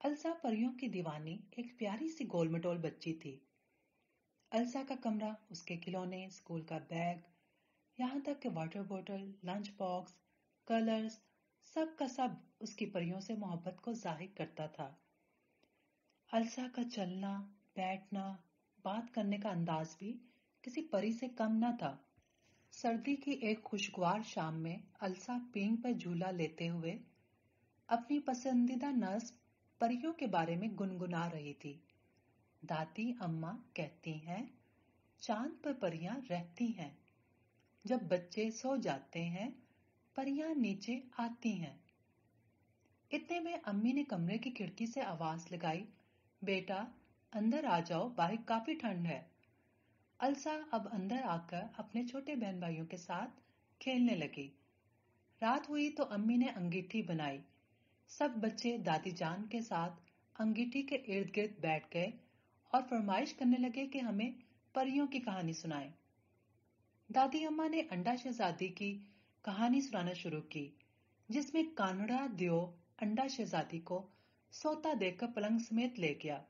अलसा परियों की दीवानी एक प्यारी सी गोल मटोल बच्ची थी। अलसा का कमरा, उसके खिलौने, स्कूल का बैग, यहाँ तक कि वाटर बोतल, लंच बॉक्स, कलर्स, सब का सब उसकी परियों से मोहब्बत को जाहिर करता था। अलसा का चलना, बैठना, बात करने का अंदाज भी किसी परी से कम न था। सर्दी की एक खुशगवार शाम में अलसा पींग पर झूला लेते हुए अपनी पसंदीदा नज्म परियों के बारे में गुनगुना रही थी। दादी अम्मा कहती हैं, चांद पर परियां रहती हैं। जब बच्चे सो जाते हैं, परियां नीचे आती हैं। इतने में अम्मी ने कमरे की खिड़की से आवाज लगाई, बेटा अंदर आ जाओ, बाहर काफी ठंड है। अलसा अब अंदर आकर अपने छोटे बहन भाइयों के साथ खेलने लगी। रात हुई तो अम्मी ने अंगीठी बनाई। सब बच्चे दादी जान के साथ अंगीठी के इर्द गिर्द बैठ गए और फरमाइश करने लगे कि हमें परियों की कहानी सुनाएं। दादी अम्मा ने अंडा शहजादी की कहानी सुनाना शुरू की, जिसमें कानड़ा दियो अंडा शहजादी को सोता देखकर पलंग समेत ले गया।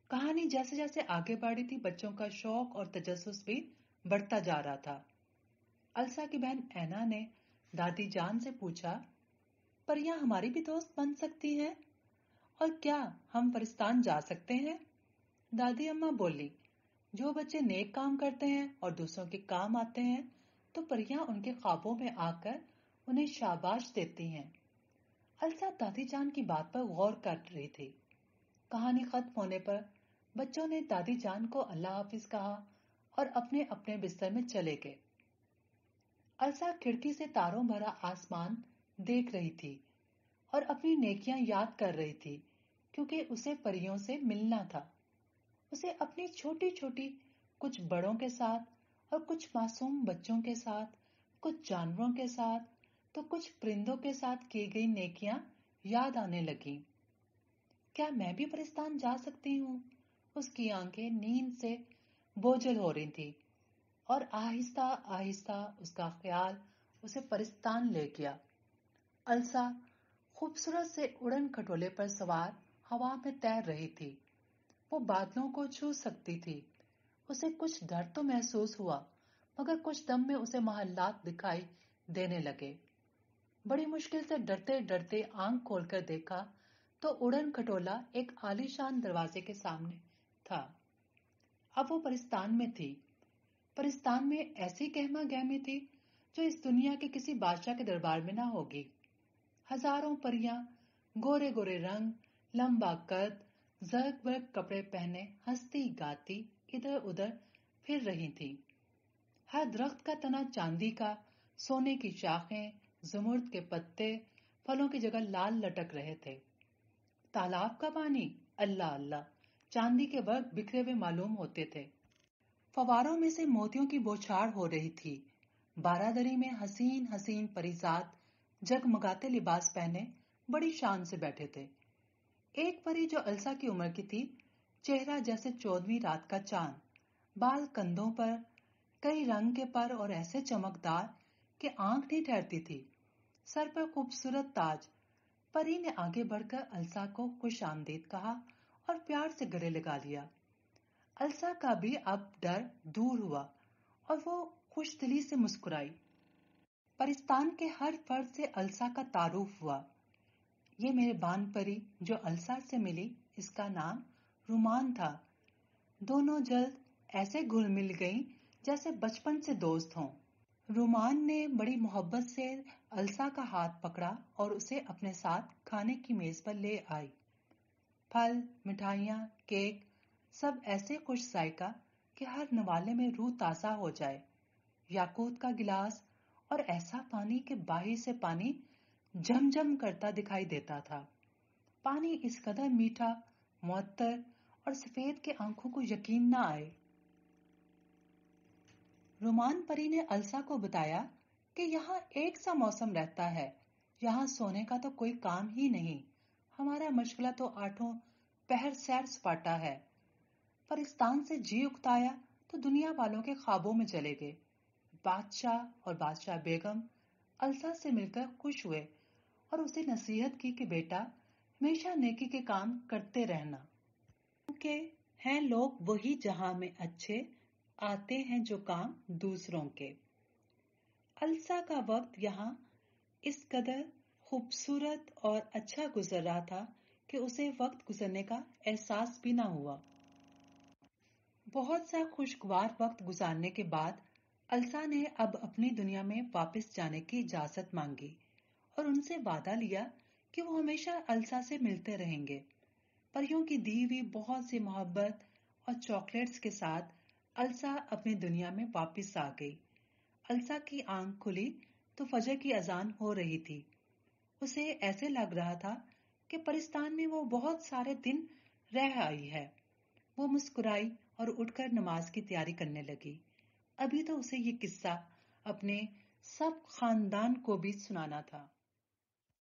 कहानी जैसे जैसे आगे बढ़ी थी, बच्चों का शौक और तजस्सुस भी बढ़ता जा रहा था। अलसा की बहन ऐना ने दादी जान से पूछा, परियां हमारी भी दोस्त बन सकती हैं और क्या हम परिस्तान जा सकते हैं? दादी अम्मा बोली, जो बच्चे नेक काम करते हैं और दूसरों के काम आते हैं तो परियां उनके ख्वाबों में आकर उन्हें शाबाश देती हैं। अलसा दादी जान की बात पर गौर कर रही थी। कहानी खत्म होने पर बच्चों ने दादी जान को अल्लाह हाफिज कहा और अपने अपने बिस्तर में चले गए। अलसा खिड़की से तारों भरा आसमान देख रही थी और अपनी नेकियां याद कर रही थी, क्योंकि उसे परियों से मिलना था। उसे अपनी छोटी छोटी, कुछ बड़ों के साथ और कुछ मासूम बच्चों के साथ, कुछ जानवरों के साथ तो कुछ परिंदों के साथ की गई नेकियां याद आने लगी। क्या मैं भी परिस्तान जा सकती हूँ? उसकी आंखें नींद से बोझल हो रही थी और आहिस्ता आहिस्ता उसका ख्याल उसे परिस्तान ले गया। अलसा खूबसूरत से उड़न खटोले पर सवार हवा में तैर रही थी। वो बादलों को छू सकती थी। उसे कुछ डर तो महसूस हुआ, मगर कुछ दम में उसे महल्लात दिखाई देने लगे। बड़ी मुश्किल से डरते डरते आंख खोलकर देखा तो उड़न खटोला एक आलीशान दरवाजे के सामने था। अब वो परिस्तान में थी। परिस्तान में ऐसी गहमा गहमी थी जो इस दुनिया के किसी बादशाह के दरबार में ना होगी। हजारों परियां गोरे गोरे रंग, लंबा कद, जर्क बर्क कपड़े पहने हंसती गाती इधर उधर फिर रही थी। हर दरख्त का तना चांदी का, सोने की शाखें, जुमुर्द के पत्ते फलों की जगह लाल लटक रहे थे। तालाब का पानी, अल्लाह अल्लाह, चांदी के वर्ग बिखरे हुए मालूम होते थे। फवारों में से मोतियों की बौछार हो रही थी। बारादरी में हसीन हसीन परिजात जगमगाते लिबास पहने बड़ी शान से बैठे थे। एक परी जो अलसा की उम्र की थी, चेहरा जैसे 14वीं रात का चांद, बाल कंधों पर, कई रंग के पर और ऐसे चमकदार कि आंख नहीं ठहरती थी। सर पर खूबसूरत ताज। परी ने आगे बढ़कर अलसा को खुश आमदीद कहा और प्यार से गले लगा लिया। अलसा का भी अब डर दूर हुआ और वो खुश दिली से मुस्कुराई। परिस्तान के हर फर्द से अलसा का तारुफ हुआ। ये मेरे बान परी जो अलसा से मिली, इसका नाम रुमान था। दोनों जल्द ऐसे घुल मिल गईं जैसे बचपन से दोस्त हों। रुमान ने बड़ी मोहब्बत से अलसा का हाथ पकड़ा और उसे अपने साथ खाने की मेज पर ले आई। फल, मिठाइयाँ, केक, सब ऐसे खुश जायका कि हर नवाले में रूह ताजा हो जाए। याकूत का गिलास और ऐसा पानी कि बाहिर से पानी झमझम करता दिखाई देता था। पानी इस कदर मीठा, मुअत्तर और सफेद के आंखों को यकीन न आए। रुमान परी ने अलसा को बताया कि यहाँ एक सा मौसम रहता है। यहाँ सोने का तो कोई काम ही नहीं। हमारा मशगला तो 8 पहर सैर सपाटा है। परिस्तान से जी उकताया तो दुनिया वालों के ख्वाबों में चले गए। बादशाह और बादशाह बेगम अलसा से मिलकर खुश हुए और उसे नसीहत की कि बेटा, ہمیشہ نیکی کے کام کرتے رہنا، کیونکہ ہیں لوگ وہی جہاں میں اچھے، آتے ہیں جو کام دوسروں کے۔ السا کا وقت یہاں اس قدر خوبصورت اور اچھا گزر رہا تھا کہ اسے وقت گزرنے کا احساس بھی نہ ہوا۔ بہت سا خوشگوار وقت گزارنے کے بعد السا نے اب اپنی دنیا میں واپس جانے کی اجازت مانگی اور ان سے وعدہ لیا کہ وہ ہمیشہ السا سے ملتے رہیں گے۔ پریوں کی دی ہوئی بہت سی محبت اور چاکلیٹس کے ساتھ السا اپنی دنیا میں واپس آ گئی۔ السا کی آنکھ کھلی تو فجر کی اذان ہو رہی تھی۔ اسے ایسے لگ رہا تھا کہ پرستان میں وہ بہت سارے دن رہ آئی ہے۔ وہ مسکرائی اور اٹھ کر نماز کی تیاری کرنے لگی۔ ابھی تو اسے یہ قصہ اپنے سب خاندان کو بھی سنانا تھا۔